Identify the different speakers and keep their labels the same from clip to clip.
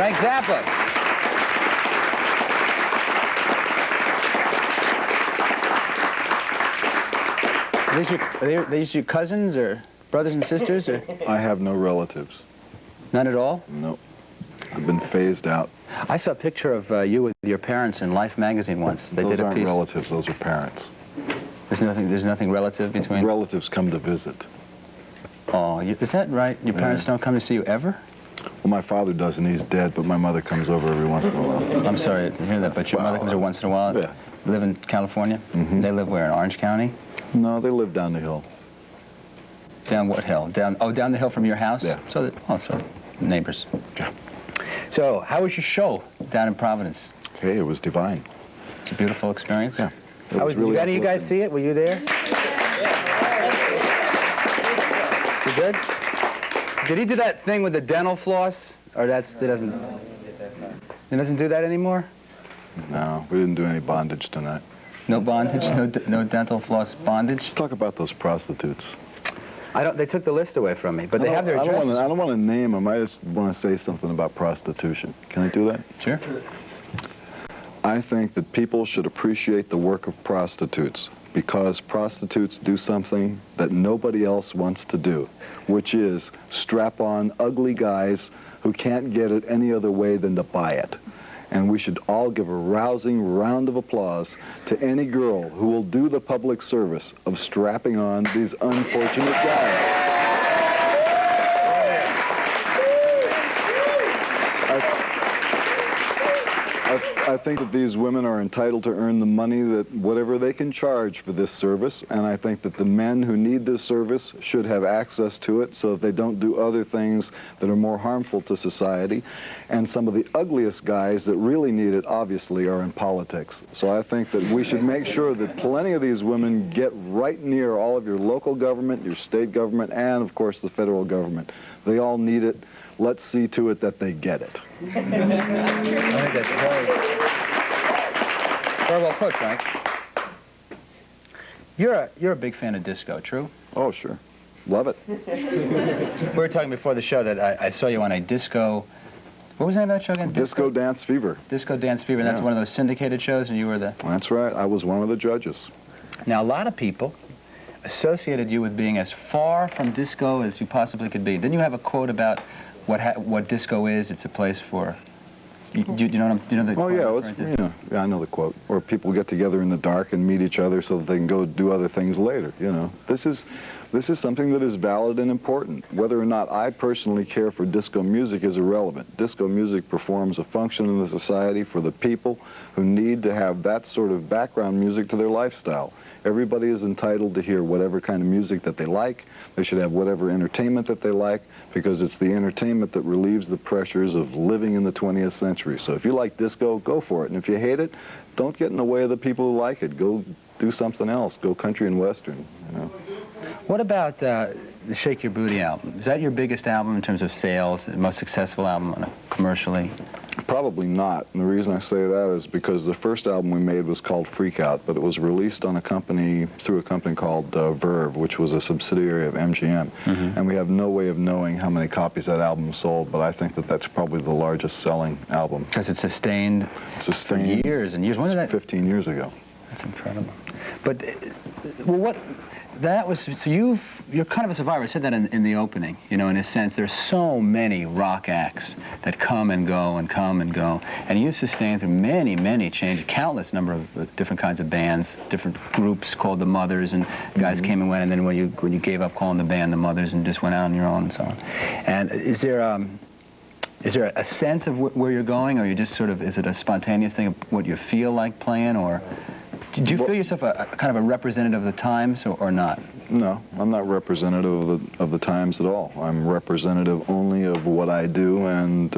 Speaker 1: Frank Zappa. Are these your cousins or brothers and sisters? Or?
Speaker 2: I have no relatives.
Speaker 1: None at all?
Speaker 2: Nope. I've been phased out.
Speaker 1: I saw a picture of you with your parents in Life magazine once. They
Speaker 2: Those
Speaker 1: did a
Speaker 2: aren't
Speaker 1: piece.
Speaker 2: relatives, those are parents.
Speaker 1: There's nothing relative between?
Speaker 2: Relatives come to visit.
Speaker 1: Oh, is that right? Your parents don't come to see you ever?
Speaker 2: Well, my father doesn't, he's dead, but my mother comes over every once in a while.
Speaker 1: I'm sorry to hear that, but your mother comes over once in a while?
Speaker 2: Yeah.
Speaker 1: Live in California?
Speaker 2: Mm-hmm.
Speaker 1: They live where, in Orange County?
Speaker 2: No, they live down the hill.
Speaker 1: Down what hill? Down the hill from your house?
Speaker 2: Yeah.
Speaker 1: So neighbors.
Speaker 2: Yeah.
Speaker 1: So, how was your show down in Providence?
Speaker 2: Hey, it was divine.
Speaker 1: It's a beautiful experience?
Speaker 2: Yeah.
Speaker 1: Did any of you guys see it? Were you there? You good? Did he do that thing with the dental floss? Or he doesn't do that anymore?
Speaker 2: No, we didn't do any bondage tonight.
Speaker 1: No bondage? No dental floss bondage?
Speaker 2: Let's talk about those prostitutes.
Speaker 1: They took the list away from me, but they have their addresses.
Speaker 2: I don't want to name them. I just want to say something about prostitution. Can I do that?
Speaker 1: Sure.
Speaker 2: I think that people should appreciate the work of prostitutes because prostitutes do something that nobody else wants to do, which is strap on ugly guys who can't get it any other way than to buy it. And we should all give a rousing round of applause to any girl who will do the public service of strapping on these unfortunate guys. I think that these women are entitled to earn the money that whatever they can charge for this service, and I think that the men who need this service should have access to it so that they don't do other things that are more harmful to society. And some of the ugliest guys that really need it, obviously, are in politics. So I think that we should make sure that plenty of these women get right near all of your local government, your state government, and, of course, the federal government. They all need it. Let's see to it that they get it.
Speaker 1: I think that's very well put, Frank. You're a big fan of disco, true?
Speaker 2: Oh, sure. Love it.
Speaker 1: We were talking before the show that I saw you on a disco... What was the name of that show again?
Speaker 2: Disco Dance Fever.
Speaker 1: Disco Dance Fever, and that's one of those syndicated shows, and you were the...
Speaker 2: That's right. I was one of the judges.
Speaker 1: Now, a lot of people associated you with being as far from disco as you possibly could be. Didn't you have a quote about what disco is? It's a place for... You know the
Speaker 2: quote? Oh, yeah, yeah, I know the quote. Where people get together in the dark and meet each other so that they can go do other things later, you know. This is something that is valid and important. Whether or not I personally care for disco music is irrelevant. Disco music performs a function in the society for the people who need to have that sort of background music to their lifestyle. Everybody is entitled to hear whatever kind of music that they like. They should have whatever entertainment that they like, because it's the entertainment that relieves the pressures of living in the 20th century. So if you like disco, go for it. And if you hate it, don't get in the way of the people who like it. Go do something else. Go country and western, you know.
Speaker 1: What about the Shake Your Booty album? Is that your biggest album in terms of sales, the most successful album commercially?
Speaker 2: Probably not. And the reason I say that is because the first album we made was called Freak Out, but it was released on through a company called Verve, which was a subsidiary of MGM. Mm-hmm. And we have no way of knowing how many copies that album sold, but I think that that's probably the largest selling album.
Speaker 1: Because it's sustained for years and years. When did that?
Speaker 2: 15 years ago.
Speaker 1: That's incredible. But, well, so you're kind of a survivor. I said that in the opening, you know, in a sense. There's so many rock acts that come and go and come and go. And you've sustained through many, many changes, countless number of different kinds of bands, different groups called the Mothers, and guys came and went, and then when you gave up calling the band the Mothers and just went out on your own and so on. And is there a sense of where you're going, or you just sort of, is it a spontaneous thing of what you feel like playing, or... Do you feel yourself a kind of a representative of the times, or not?
Speaker 2: No, I'm not representative of the times at all. I'm representative only of what I do, and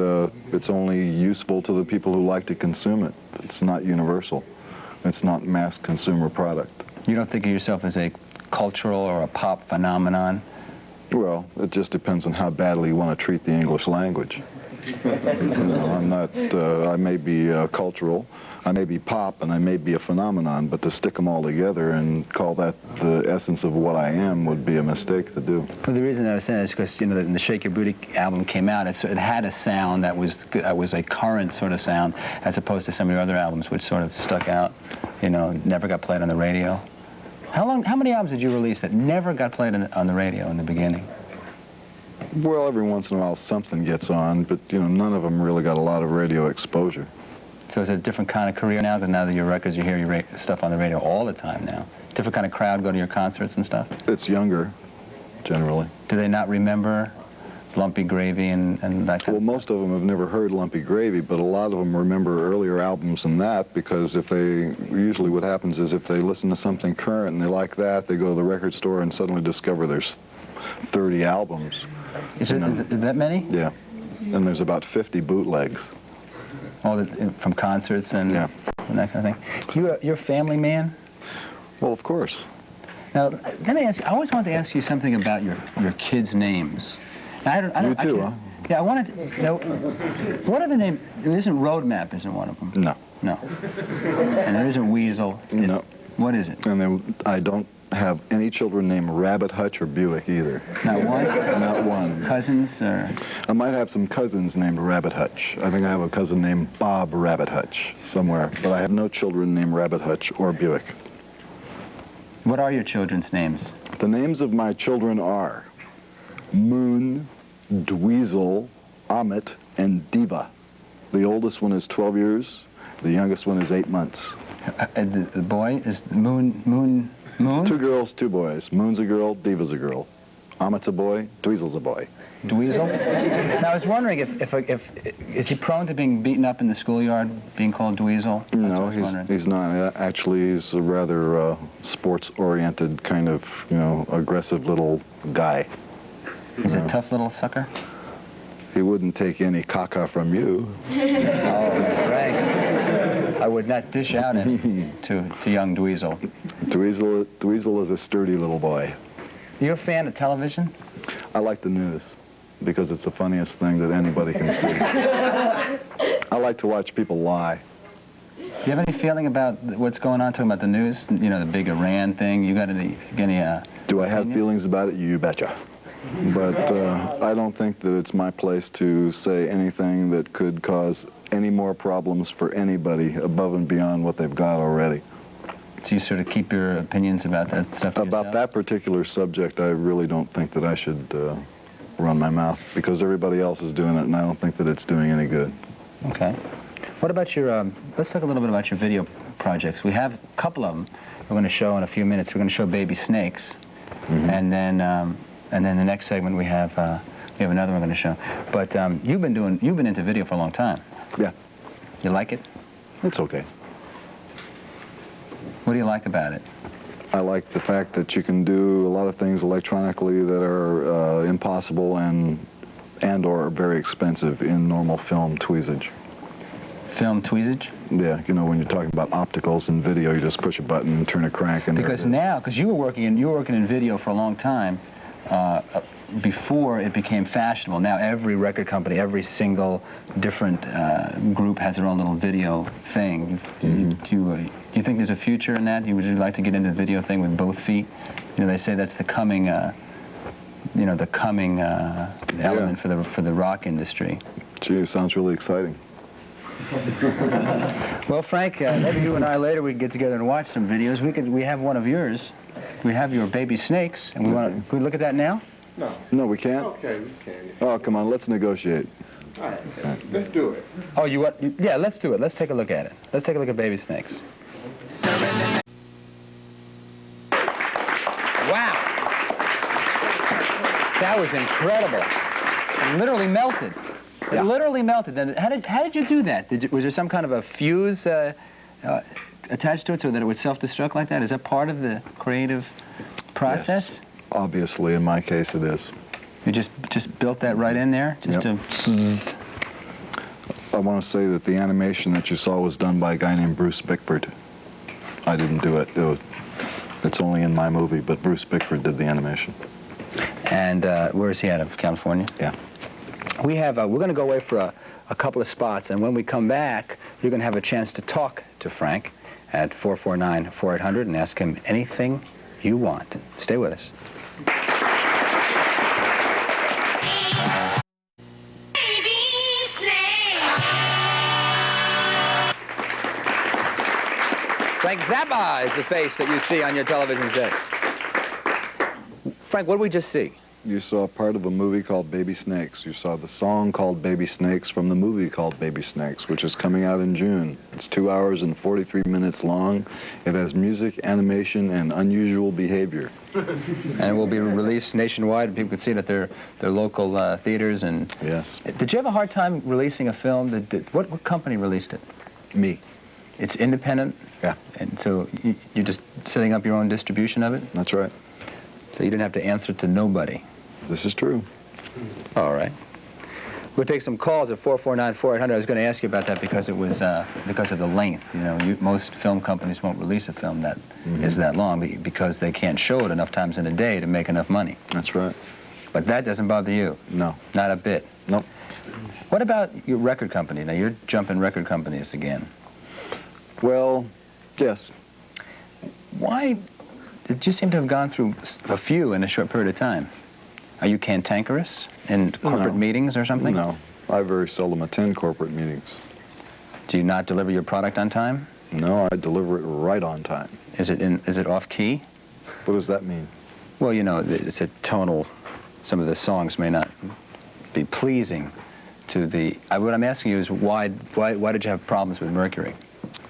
Speaker 2: it's only useful to the people who like to consume it. It's not universal. It's not mass consumer product.
Speaker 1: You don't think of yourself as a cultural or a pop phenomenon?
Speaker 2: Well, it just depends on how badly you want to treat the English language. I'm not, I may be cultural, I may be pop, and I may be a phenomenon, but to stick them all together and call that the essence of what I am would be a mistake to do.
Speaker 1: Well, the reason I was saying is because, you know, when the Shake Your Booty album came out, it had a sound that was a current sort of sound, as opposed to some of your other albums, which sort of stuck out, you know, never got played on the radio. How many albums did you release that never got played on the radio in the beginning?
Speaker 2: Well, every once in a while something gets on, but, you know, none of them really got a lot of radio exposure.
Speaker 1: So it's a different kind of career now, now that your records, you hear your stuff on the radio all the time now. Different kind of crowd go to your concerts and stuff?
Speaker 2: It's younger, generally.
Speaker 1: Do they not remember Lumpy Gravy and that kind of stuff?
Speaker 2: Well, most of them have never heard Lumpy Gravy, but a lot of them remember earlier albums than that, because usually what happens is if they listen to something current and they like that, they go to the record store and suddenly discover there's 30 albums.
Speaker 1: Is that many?
Speaker 2: Yeah. And there's about 50 bootlegs.
Speaker 1: All from concerts and that kind of thing. You're a family man?
Speaker 2: Well, of course.
Speaker 1: Now, let me ask you, I always wanted to ask you something about your kids' names.
Speaker 2: You too, huh?
Speaker 1: Yeah, I wanted to, you know, what are the names? Roadmap isn't one of them.
Speaker 2: No.
Speaker 1: No. And there isn't Weasel.
Speaker 2: No.
Speaker 1: What is it?
Speaker 2: And then I don't have any children named Rabbit Hutch or Buick either.
Speaker 1: Not one?
Speaker 2: Not one.
Speaker 1: Cousins or?
Speaker 2: I might have some cousins named Rabbit Hutch. I think I have a cousin named Bob Rabbit Hutch somewhere, but I have no children named Rabbit Hutch or Buick.
Speaker 1: What are your children's names?
Speaker 2: The names of my children are Moon, Dweezil, Amit, and Diva. The oldest one is 12 years. The youngest one is 8 months.
Speaker 1: The boy is Moon?
Speaker 2: 2 girls, 2 boys. Moon's a girl, Diva's a girl. Amit's a boy, Dweezil's a boy.
Speaker 1: Dweezil? Now, I was wondering if is he prone to being beaten up in the schoolyard, being called Dweezil?
Speaker 2: No, he's not. Actually, he's a rather sports-oriented kind of, you know, aggressive little guy.
Speaker 1: He's a tough little sucker?
Speaker 2: He wouldn't take any caca from you.
Speaker 1: Oh, Frank. I would not dish out any to young Dweezil.
Speaker 2: Dweezil is a sturdy little boy.
Speaker 1: You a fan of television?
Speaker 2: I like the news because it's the funniest thing that anybody can see. I like to watch people lie.
Speaker 1: Do you have any feeling about what's going on, talking about the news? You know, the big Iran thing? You got any
Speaker 2: Do I have
Speaker 1: opinions?
Speaker 2: feelings about it? You betcha. But I don't think that it's my place to say anything that could cause any more problems for anybody above and beyond what they've got already.
Speaker 1: So you sort of keep your opinions about that stuff to
Speaker 2: About
Speaker 1: yourself?
Speaker 2: that particular subject, I really don't think that I should run my mouth, because everybody else is doing it, and I don't think that it's doing any good.
Speaker 1: Okay. What about your, let's talk a little bit about your video projects. We have a couple of them we're going to show in a few minutes. We're going to show Baby Snakes, and then the next segment we have another one we're going to show. But you've been into video for a long time.
Speaker 2: Yeah.
Speaker 1: You like it?
Speaker 2: It's okay.
Speaker 1: What do you like about it?
Speaker 2: I like the fact that you can do a lot of things electronically that are impossible and or very expensive in normal film tweezage.
Speaker 1: Film tweezage?
Speaker 2: Yeah, you know, when you're talking about opticals and video, you just push a button and turn a crank, and
Speaker 1: Because you were working in video for a long time, before it became fashionable. Now every record company, every single different group has their own little video thing. Do you think there's a future in that? Would you like to get into the video thing with both feet? You know, they say that's the coming, element for the rock industry.
Speaker 2: Gee, it sounds really exciting.
Speaker 1: Well, Frank, maybe you and I later we can get together and watch some videos. We have one of yours. We have your Baby Snakes, and can we look at that now?
Speaker 3: No.
Speaker 2: No, we can't?
Speaker 3: Okay, we can.
Speaker 2: Oh, come on, let's negotiate.
Speaker 3: All right, let's do it.
Speaker 1: Oh, yeah, let's do it. Let's take a look at it. Let's take a look at Baby Snakes. Wow. That was incredible. It literally melted. It literally melted. And how did you do that? Was there some kind of a fuse attached to it so that it would self-destruct like that? Is that part of the creative process?
Speaker 2: Yes. Obviously, in my case, it is.
Speaker 1: You just built that right in there?
Speaker 2: I want to say that the animation that you saw was done by a guy named Bruce Bickford. I didn't do it. It's only in my movie, but Bruce Bickford did the animation.
Speaker 1: And where is he out of? California?
Speaker 2: Yeah.
Speaker 1: we're going to go away for a couple of spots, and when we come back, you're going to have a chance to talk to Frank at 449-4800 and ask him anything you want. Stay with us. Frank Zappa is the face that you see on your television set. Frank, what did we just see?
Speaker 2: You saw part of a movie called Baby Snakes. You saw the song called Baby Snakes from the movie called Baby Snakes, which is coming out in June. It's 2 hours and 43 minutes long. It has music, animation, and unusual behavior.
Speaker 1: And it will be released nationwide, and people can see it at their local theaters. And
Speaker 2: Yes.
Speaker 1: Did you have a hard time releasing a film? What company released it?
Speaker 2: Me.
Speaker 1: It's independent?
Speaker 2: Yeah.
Speaker 1: And so you're just setting up your own distribution of it?
Speaker 2: That's right.
Speaker 1: So you didn't have to answer to nobody?
Speaker 2: This is true.
Speaker 1: All right. We'll take some calls at 449-4800. I was going to ask you about that because it was because of the length. You know, most film companies won't release a film that is that long because they can't show it enough times in a day to make enough money.
Speaker 2: That's right.
Speaker 1: But that doesn't bother you?
Speaker 2: No.
Speaker 1: Not a bit?
Speaker 2: Nope.
Speaker 1: What about your record company? Now, you're jumping record companies again.
Speaker 2: Well, yes.
Speaker 1: Why? Did you seem to have gone through a few in a short period of time? Are you cantankerous in corporate meetings or something?
Speaker 2: No. I very seldom attend corporate meetings.
Speaker 1: Do you not deliver your product on time?
Speaker 2: No, I deliver it right on time.
Speaker 1: Is it off key?
Speaker 2: What does that mean?
Speaker 1: Well, you know, it's a tonal. Some of the songs may not be pleasing to the. What I'm asking you is why did you have problems with Mercury?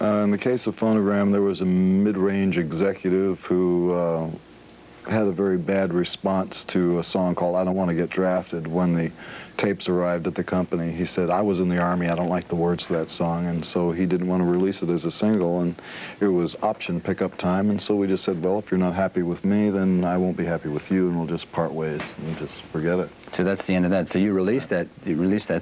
Speaker 2: In the case of Phonogram, there was a mid-range executive who had a very bad response to a song called I Don't Want to Get Drafted. When the tapes arrived at the company, he said, I was in the Army, I don't like the words to that song, and so he didn't want to release it as a single, and it was option pickup time, and so we just said, well, if you're not happy with me, then I won't be happy with you, and we'll just part ways and just forget it.
Speaker 1: So that's the end of that. So you released that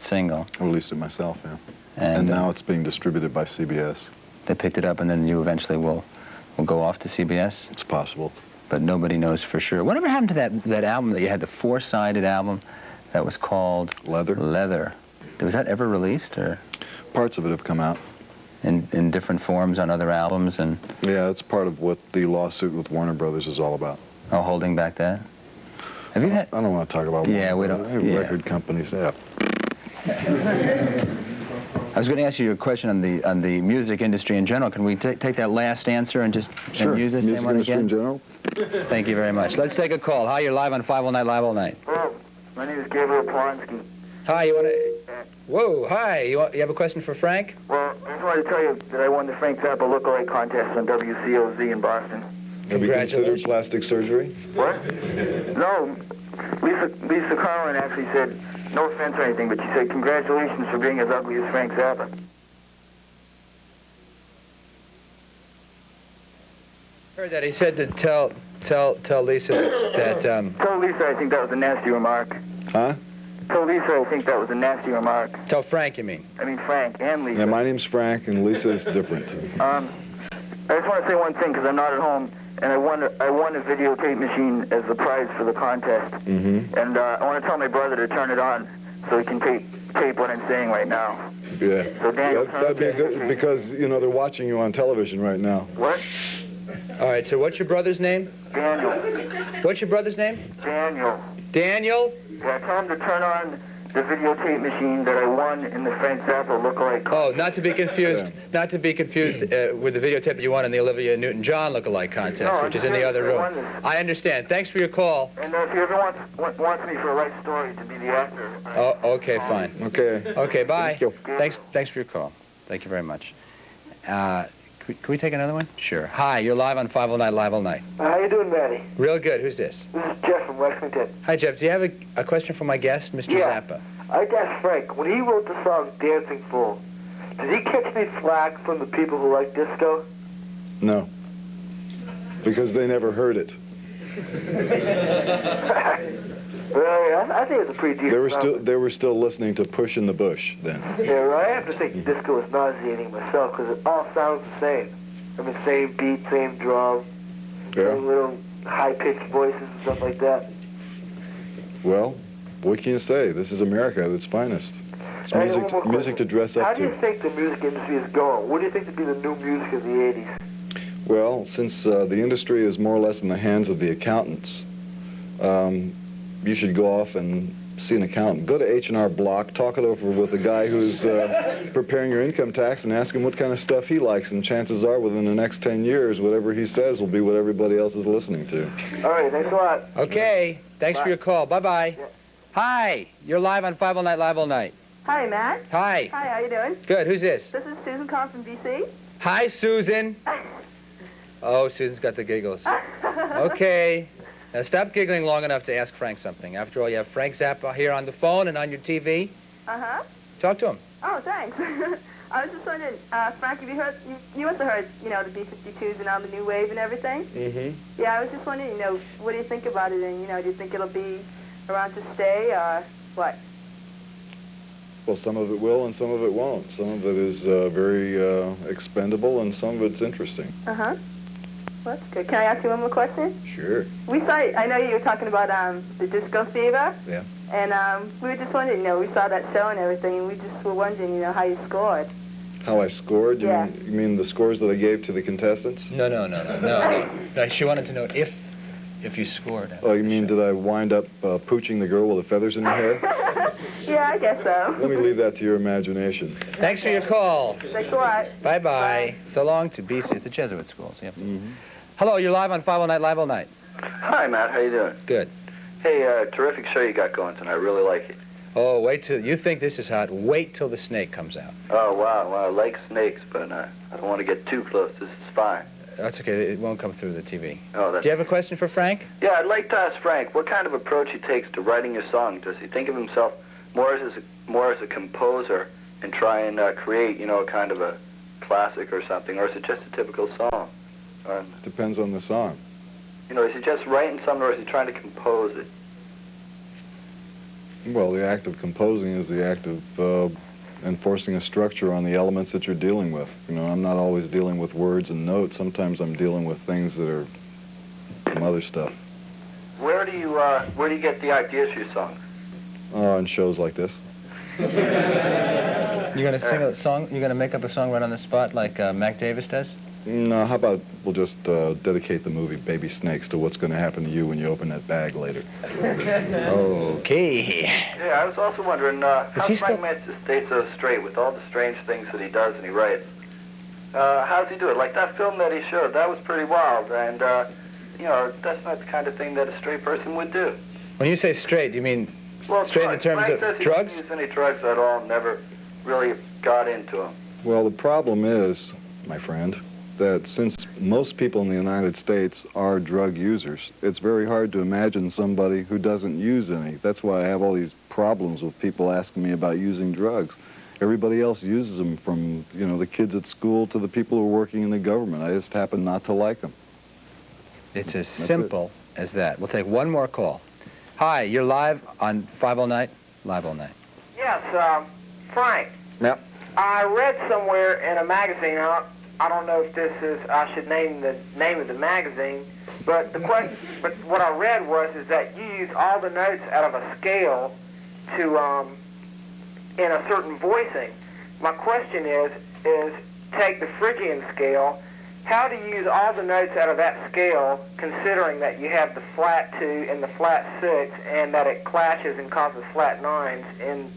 Speaker 1: single.
Speaker 2: I released it myself, yeah.
Speaker 1: And
Speaker 2: now it's being distributed by CBS.
Speaker 1: They picked it up, and then you eventually will go off to CBS?
Speaker 2: It's possible.
Speaker 1: But nobody knows for sure. Whatever happened to that album that you had, the four-sided album that was called
Speaker 2: Leather.
Speaker 1: Leather. Was that ever released, or
Speaker 2: Parts of it have come out.
Speaker 1: in different forms on other albums? And
Speaker 2: Yeah, it's part of what the lawsuit with Warner Brothers is all about.
Speaker 1: oh, holding back that. Have you had?
Speaker 2: I don't want to talk about
Speaker 1: Yeah, we
Speaker 2: Warner
Speaker 1: don't-
Speaker 2: Brothers.
Speaker 1: yeah.
Speaker 2: Record companies. Yeah.
Speaker 1: I was going to ask you a question on the music industry in general. Can we take that last answer and just
Speaker 2: Sure.
Speaker 1: and use this
Speaker 2: Music
Speaker 1: same one
Speaker 2: industry
Speaker 1: again?
Speaker 2: in general.
Speaker 1: Thank you very much. Let's take a call. Hi, you're live on 5 All Night, Live All Night.
Speaker 4: Hello, my name is Gabriel Polonsky.
Speaker 1: Hi, you want to? Whoa, hi. You have a question for Frank?
Speaker 4: Well, I just wanted to tell you that I won the Frank Zappa lookalike contest on WCOZ in Boston.
Speaker 2: Have you considered
Speaker 1: Congratulations.
Speaker 2: plastic surgery?
Speaker 4: What? No, Lisa Carlin actually said, no offense or anything, but she said, congratulations for being as ugly as Frank Zappa.
Speaker 1: Heard that. He said to tell Lisa that
Speaker 4: Tell Lisa I think that was a nasty remark.
Speaker 2: Huh?
Speaker 4: Tell Lisa I think that was a nasty remark.
Speaker 1: tell Frank, you mean?
Speaker 4: I mean Frank and Lisa.
Speaker 2: Yeah, my name's Frank, and Lisa is different.
Speaker 4: I just want to say one thing because I'm not at home, and I won a videotape machine as the prize for the contest.
Speaker 2: Mm-hmm.
Speaker 4: And I want to tell my brother to turn it on so he can tape what I'm saying right now.
Speaker 2: Yeah.
Speaker 4: So Daniel,
Speaker 2: That'd be good because, you know, they're watching you on television right now.
Speaker 4: What?
Speaker 1: All right, so what's your brother's name?
Speaker 4: Daniel.
Speaker 1: What's your brother's name?
Speaker 4: Daniel.
Speaker 1: Daniel?
Speaker 4: Yeah, tell him to turn on the videotape machine that I won in the Frank Zappa lookalike contest.
Speaker 1: Oh, not to be confused.
Speaker 2: Yeah.
Speaker 1: Not to be confused with the videotape that you won in the Olivia Newton-John lookalike contest,
Speaker 4: No,
Speaker 1: which is in the other
Speaker 4: I won
Speaker 1: room.
Speaker 4: this.
Speaker 1: I understand. Thanks for your call.
Speaker 4: And if he ever wants me for a right story to be the actor.
Speaker 1: Oh, okay, fine.
Speaker 2: Okay.
Speaker 1: Okay, bye.
Speaker 2: Thank you.
Speaker 1: Thanks for your call. Thank you very much. Can we take another one? Sure. Hi, you're live on 5 All Night, Live All Night.
Speaker 4: How you doing, Matty?
Speaker 1: Real good. Who's this?
Speaker 4: This is Jeff from Lexington.
Speaker 1: Hi, Jeff. Do you have a question for my guest, Mr.
Speaker 4: Yeah.
Speaker 1: Zappa?
Speaker 4: I'd ask Frank, when he wrote the song Dancing Fool, did he catch any flack from the people who like disco?
Speaker 2: No. Because they never heard it.
Speaker 4: Well, I think it's a pretty decent
Speaker 2: They were still listening to Push in the Bush then.
Speaker 4: Yeah, well, I have to think disco is nauseating myself because it all sounds the same. I mean, same beat, same drum,
Speaker 2: Yeah.
Speaker 4: same little high-pitched voices and stuff like that.
Speaker 2: Well, what can you say? This is America at its finest. It's music to dress up
Speaker 4: How
Speaker 2: to.
Speaker 4: do you think the music industry is going? What do you think to be the new music of the 80s?
Speaker 2: Well, since the industry is more or less in the hands of the accountants, you should go off and see an accountant. Go to H&R Block, talk it over with the guy who's preparing your income tax and ask him what kind of stuff he likes, and chances are within the next 10 years, whatever he says will be what everybody else is listening to.
Speaker 4: All right, thanks a lot.
Speaker 1: Okay, thanks for your call. Bye-bye.
Speaker 4: Yeah.
Speaker 1: Hi, you're live on 5 All Night, Live All Night.
Speaker 5: Hi, Matt.
Speaker 1: Hi.
Speaker 5: Hi, how you doing?
Speaker 1: Good, who's this?
Speaker 5: This is Susan calling from D.C.
Speaker 1: Hi, Susan. Oh, Susan's got the giggles. Okay. Now stop giggling long enough to ask Frank something. After all, you have Frank Zappa here on the phone and on your TV.
Speaker 5: Uh-huh.
Speaker 1: Talk to him.
Speaker 5: Oh, thanks. I was just wondering, Frank, have you heard, you must have heard, you know, the B-52s and all the new wave and everything?
Speaker 2: Mm-hmm.
Speaker 5: Yeah, I was just wondering, you know, what do you think about it? And, you know, do you think it'll be around to stay or what?
Speaker 2: Well, some of it will and some of it won't. Some of it is very expendable and some of it's interesting.
Speaker 5: Uh-huh. Well, that's good. Can I ask you one more question?
Speaker 2: Sure.
Speaker 5: We saw, I know you were talking about the Disco Fever.
Speaker 2: Yeah.
Speaker 5: And we were just wondering, you know, we saw that show and everything, and we just were wondering, you know, how you scored.
Speaker 2: How I scored?
Speaker 5: Yeah.
Speaker 2: You mean the scores that I gave to the contestants?
Speaker 1: No. She wanted to know if you scored.
Speaker 2: Oh, you mean did I wind up pooching the girl with the feathers in her hair?
Speaker 5: Yeah, I guess so.
Speaker 2: Let me leave that to your imagination.
Speaker 1: Thanks for your call.
Speaker 5: Thanks a lot.
Speaker 1: Bye-bye.
Speaker 5: Bye.
Speaker 1: So long to BC. It's a Jesuit school, so you have to... Hello, you're live on 5 All Night, Live All Night.
Speaker 6: Hi, Matt. How you doing?
Speaker 1: Good.
Speaker 6: Hey, terrific show you got going tonight. I really like it.
Speaker 1: Oh, wait till... You think this is hot. Wait till the snake comes out.
Speaker 6: Oh, wow. I like snakes, but I don't want to get too close. This is fine.
Speaker 1: That's okay. It won't come through the TV.
Speaker 6: Oh, that's...
Speaker 1: Do you have a question for Frank?
Speaker 6: Yeah, I'd like to ask Frank what kind of approach he takes to writing a song. Does he think of himself more as a composer and try and create, you know, kind of a classic or something, or is it just a typical song?
Speaker 2: Depends on the song.
Speaker 6: You know, is he just writing something, or is he trying to compose it?
Speaker 2: Well, the act of composing is the act of enforcing a structure on the elements that you're dealing with. You know, I'm not always dealing with words and notes. Sometimes I'm dealing with things that are some other stuff.
Speaker 6: Where do you get the ideas for your songs?
Speaker 2: On shows like this.
Speaker 1: You're going to sing a song? You're going to make up a song right on the spot like Mac Davis does?
Speaker 2: No, how about we'll just dedicate the movie Baby Snakes to what's going to happen to you when you open that bag later.
Speaker 1: Okay.
Speaker 6: Yeah, I was also wondering how
Speaker 1: he
Speaker 6: Frank managed to stay so straight with all the strange things that he does and he writes. How does he do it? Like that film that he showed, that was pretty wild, and you know, that's not the kind of thing that a straight person would do.
Speaker 1: When you say straight, do you mean
Speaker 6: Well,
Speaker 1: straight in
Speaker 6: drugs.
Speaker 1: terms
Speaker 6: Frank
Speaker 1: of
Speaker 6: says
Speaker 1: drugs?
Speaker 6: He didn't use any drugs at all, never really got into them.
Speaker 2: Well, the problem is, my friend, that since most people in the United States are drug users, it's very hard to imagine somebody who doesn't use any. That's why I have all these problems with people asking me about using drugs. Everybody else uses them, from, you know, the kids at school to the people who are working in the government. I just happen not to like them.
Speaker 1: It's as simple as that. We'll take one more call. Hi, you're live on 5 All Night, Live All Night.
Speaker 4: Yes, Frank.
Speaker 1: Yep.
Speaker 4: I read somewhere in a magazine, I don't know if this is, I should name the name of the magazine, but the question, but what I read is that you use all the notes out of a scale to, in a certain voicing. My question is take the Phrygian scale, how do you use all the notes out of that scale, considering that you have the flat 2 and the flat 6, and that it clashes and causes flat 9s in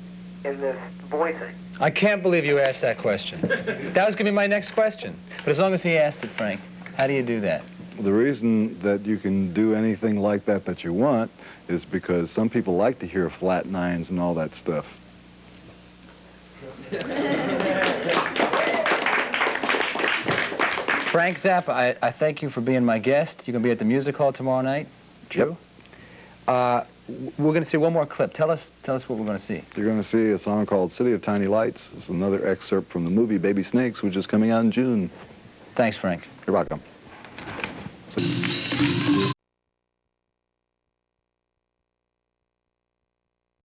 Speaker 4: this voicing?
Speaker 1: I can't believe you asked that question. That was going to be my next question. But as long as he asked it, Frank, how do you do that?
Speaker 2: The reason that you can do anything like that you want is because some people like to hear flat 9s and all that stuff.
Speaker 1: Frank Zappa, I thank you for being my guest. You're going to be at the music hall tomorrow night? True?
Speaker 2: Yep.
Speaker 1: We're going to see one more clip. Tell us what we're going to see.
Speaker 2: You're going to see a song called City of Tiny Lights. It's another excerpt from the movie Baby Snakes, which is coming out in June.
Speaker 1: Thanks, Frank.
Speaker 2: You're welcome.